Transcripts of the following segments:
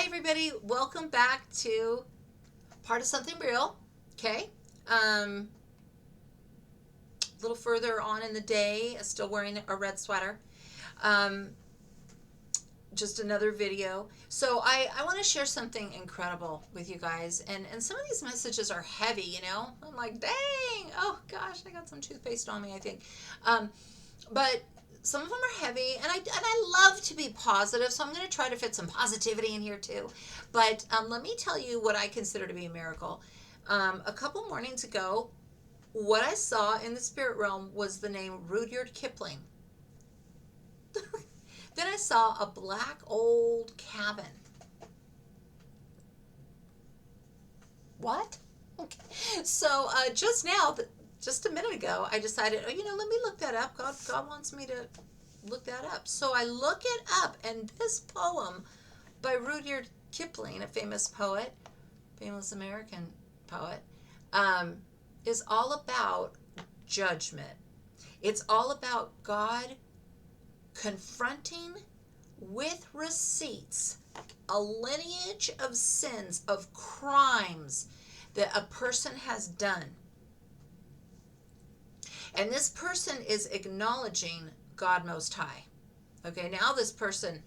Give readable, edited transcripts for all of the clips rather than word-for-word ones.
everybody, welcome back to Part of Something Real. Okay. A little further on in the day, still wearing a red sweater. Um, just another video. So I want to share something incredible with you guys. And some of these messages are heavy, you know? I'm like, dang, oh gosh, I got some toothpaste on me, I think. Um, but some of them are heavy, and I love to be positive, so I'm going to try to fit some positivity in here too. But let me tell you what I consider to be a miracle. A couple mornings ago, what I saw in the spirit realm was the name Rudyard Kipling. Then I saw a black old cabin. What? Okay. So just now, just a minute ago, I decided, oh, let me look that up. God wants me to look that up. So I look it up, and this poem by Rudyard Kipling, a famous poet, famous American poet, is all about judgment. It's all about God confronting with receipts a lineage of sins, of crimes that a person has done. And this person is acknowledging God Most High. Okay, now this person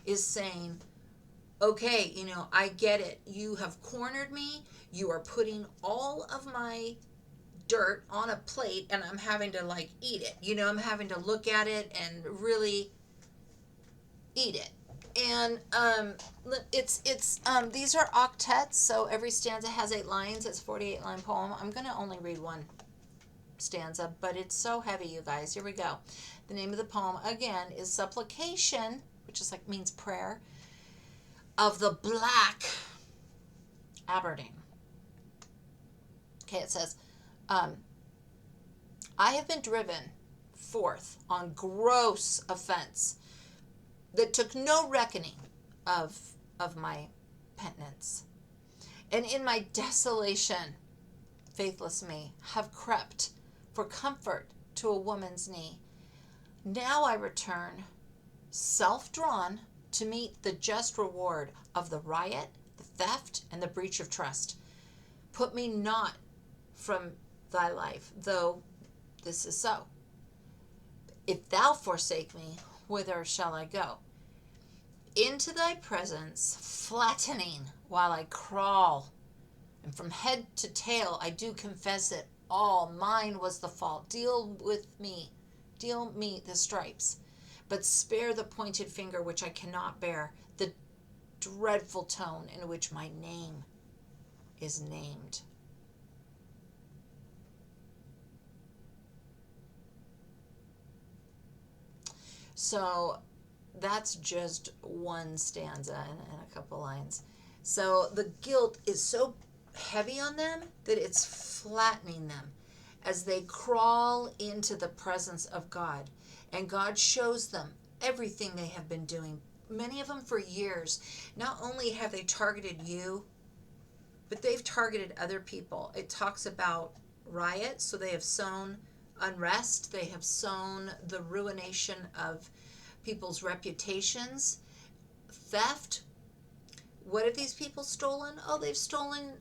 is saying, okay, I get it. You have cornered me. You are putting all of my dirt on a plate, and I'm having to eat it. I'm having to look at it and really eat it. And it's these are octets, so every stanza has 8 lines. It's a 48-line poem. I'm going to only read one stanza, but it's so heavy, you guys. Here we go. The name of the poem again is Supplication, which is means prayer, of the Black Aberdeen. Okay, it says, I have been driven forth on gross offense that took no reckoning of my penitence. And in my desolation, faithless me, have crept for comfort to a woman's knee. Now I return, self-drawn, to meet the just reward of the riot, the theft, and the breach of trust. Put me not from thy life, though this is so. If thou forsake me, whither shall I go? Into thy presence, flattening while I crawl, and from head to tail I do confess it all. Mine was the fault. Deal me the stripes, but spare the pointed finger which I cannot bear, the dreadful tone in which my name is named. So that's just one stanza and a couple lines. So the guilt is so heavy on them that it's flattening them as they crawl into the presence of God. And God shows them everything they have been doing, many of them for years. Not only have they targeted you, but they've targeted other people. It talks about riots, so they have sown unrest. They have sown the ruination of people's reputations. Theft. What have these people stolen? Oh, they've stolen,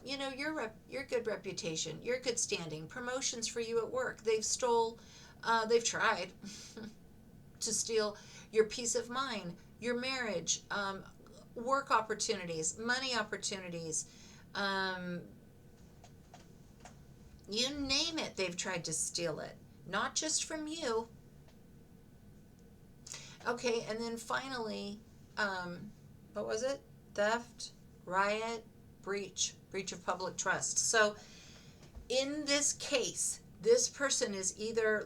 your good reputation, your good standing, promotions for you at work. They've tried to steal your peace of mind, your marriage, work opportunities, money opportunities. You name it, they've tried to steal it. Not just from you. Okay, and then finally, what was it? Theft, riot, breach of public trust. So in this case, this person is either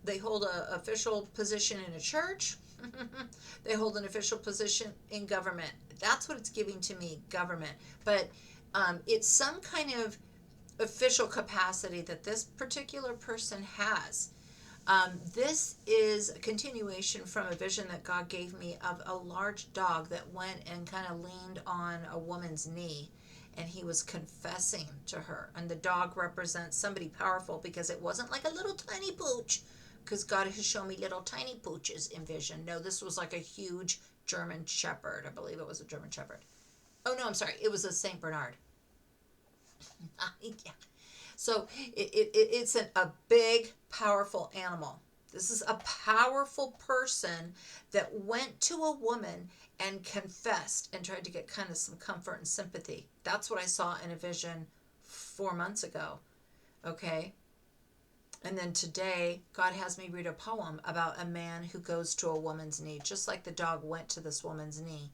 they hold an official position in a church, they hold an official position in government. That's what it's giving to me, government. But it's some kind of official capacity that this particular person has. This is a continuation from a vision that God gave me of a large dog that went and kind of leaned on a woman's knee, and he was confessing to her. And the dog represents somebody powerful, because it wasn't like a little tiny pooch, because God has shown me little tiny pooches in vision. No, this was like a huge German Shepherd. I believe it was a German Shepherd. Oh no, I'm sorry. It was a Saint Bernard. Yeah. So it's a big, powerful animal. This is a powerful person that went to a woman and confessed and tried to get kind of some comfort and sympathy. That's what I saw in a vision 4 months ago. Okay. And then today, God has me read a poem about a man who goes to a woman's knee, just like the dog went to this woman's knee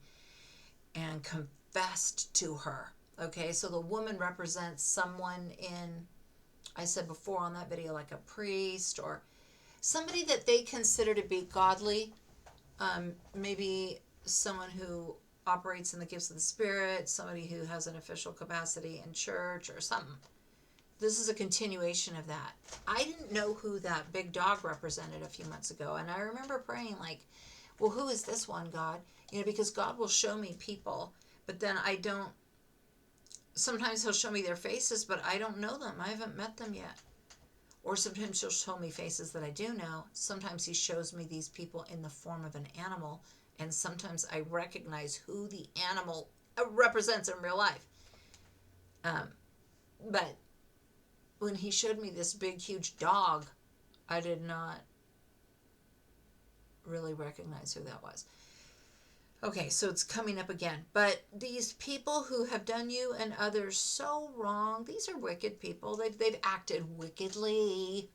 and confessed to her. Okay, so the woman represents someone in, I said before on that video, like a priest or somebody that they consider to be godly, maybe someone who operates in the gifts of the Spirit, somebody who has an official capacity in church or something. This is a continuation of that. I didn't know who that big dog represented a few months ago, and I remember praying like, well, who is this one, God? Because God will show me people, but then I don't, sometimes he'll show me their faces, but I don't know them. I haven't met them yet. Or sometimes he'll show me faces that I do know. Sometimes he shows me these people in the form of an animal, and sometimes I recognize who the animal represents in real life. But when he showed me this big, huge dog, I did not really recognize who that was. Okay, so it's coming up again. But these people who have done you and others so wrong, these are wicked people. They've acted wickedly.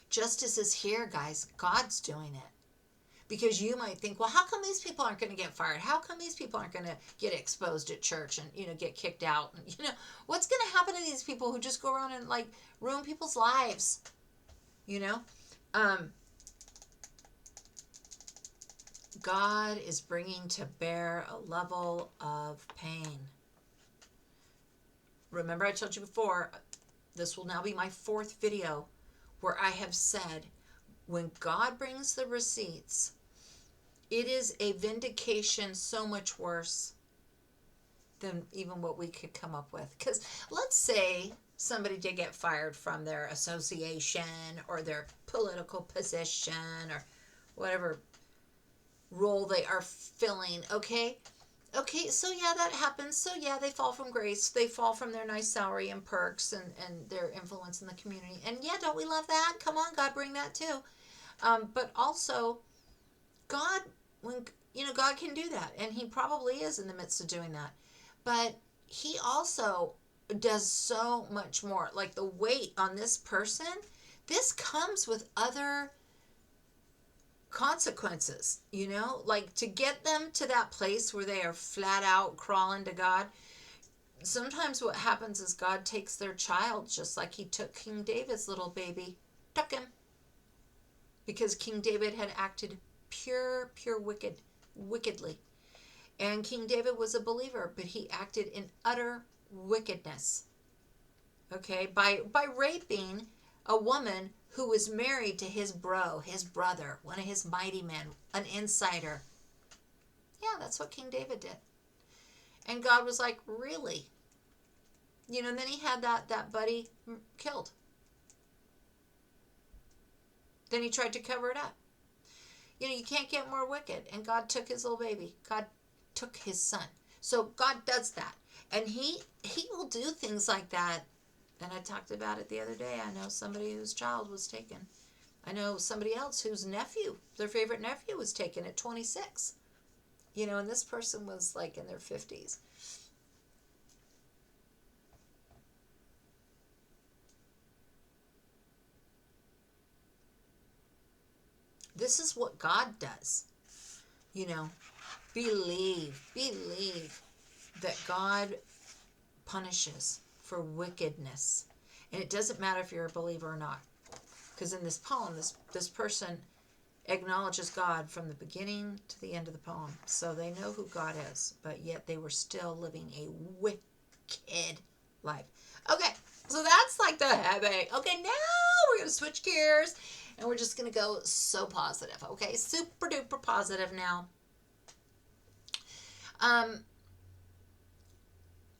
Justice is here, guys. God's doing it. Because you might think, well, how come these people aren't going to get fired? How come these people aren't going to get exposed at church and get kicked out? And, what's going to happen to these people who just go around and like ruin people's lives? God is bringing to bear a level of pain. Remember, I told you before, this will now be my 4th video where I have said, when God brings the receipts, it is a vindication so much worse than even what we could come up with. Because let's say somebody did get fired from their association or their political position or whatever role they are filling. Okay, so yeah, that happens. So yeah, they fall from grace. They fall from their nice salary and perks and their influence in the community. And yeah, don't we love that? Come on, God, bring that too. But also, God, God can do that, and he probably is in the midst of doing that. But he also does so much more. Like the weight on this person, this comes with other consequences, like to get them to that place where they are flat out crawling to God. Sometimes what happens is God takes their child, just like he took King David's little baby, took him, because King David had acted pure wickedly. And King David was a believer, but he acted in utter wickedness. Okay, by raping a woman who was married to his brother, one of his mighty men, an insider. Yeah, that's what King David did. And God was like, really? And then he had that buddy killed. Then he tried to cover it up. You can't get more wicked. And God took his little baby. God took his son. So God does that. And he will do things like that. And I talked about it the other day. I know somebody whose child was taken. I know somebody else whose nephew, their favorite nephew, was taken at 26. And this person was like in their 50s. This is what God does. Believe that God punishes for wickedness. And it doesn't matter if you're a believer or not. Because in this poem, this person acknowledges God from the beginning to the end of the poem. So they know who God is, but yet they were still living a wicked life. Okay, so that's like the headache. Okay, now we're going to switch gears, and we're just going to go so positive. Okay, super duper positive now.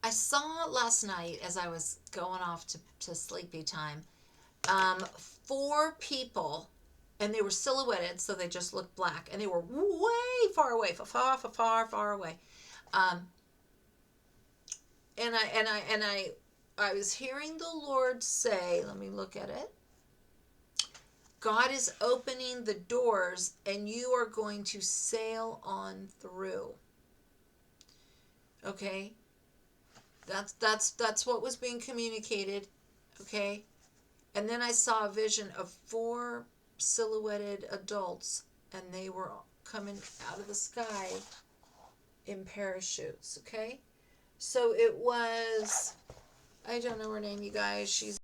I saw last night as I was going off to sleepy time, 4 people, and they were silhouetted, so they just looked black, and they were way far away, far away. Um, and I was hearing the Lord say, let me look at it. God is opening the doors, and you are going to sail on through. Okay, that's what was being communicated. Okay, and then I saw a vision of 4 silhouetted adults, and they were coming out of the sky in parachutes. Okay, so it was, I don't know her name, you guys. She's